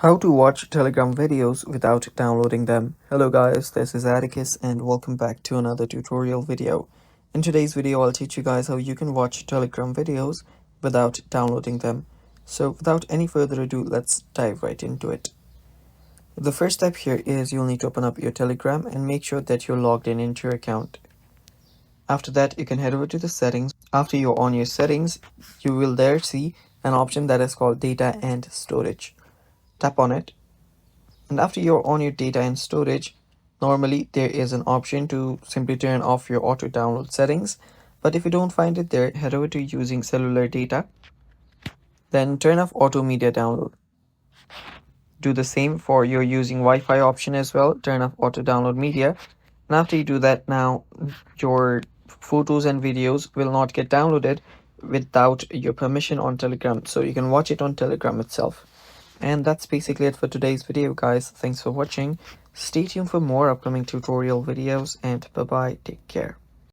How to watch Telegram videos without downloading them. Hello guys, this is Atticus and welcome back to another tutorial video. In today's video, I'll teach you guys how you can watch Telegram videos without downloading them. So without any further ado, let's dive right into it. The first step here is you'll need to open up your Telegram and make sure that you're logged in into your account. After that, you can head over to the settings. After you're on your settings, you will there see an option that is called data and storage. Tap on it. And after you're on your data and storage, normally there is an option to simply turn off your auto download settings. But if you don't find it there, head over to using cellular data, then turn off auto media download. Do the same for your using Wi-Fi option as well, turn off auto download media. And after you do that, now your photos and videos will not get downloaded without your permission on Telegram, so you can watch it on Telegram itself. And that's basically it for today's video, guys. Thanks for watching. Stay tuned for more upcoming tutorial videos, and bye bye, take care.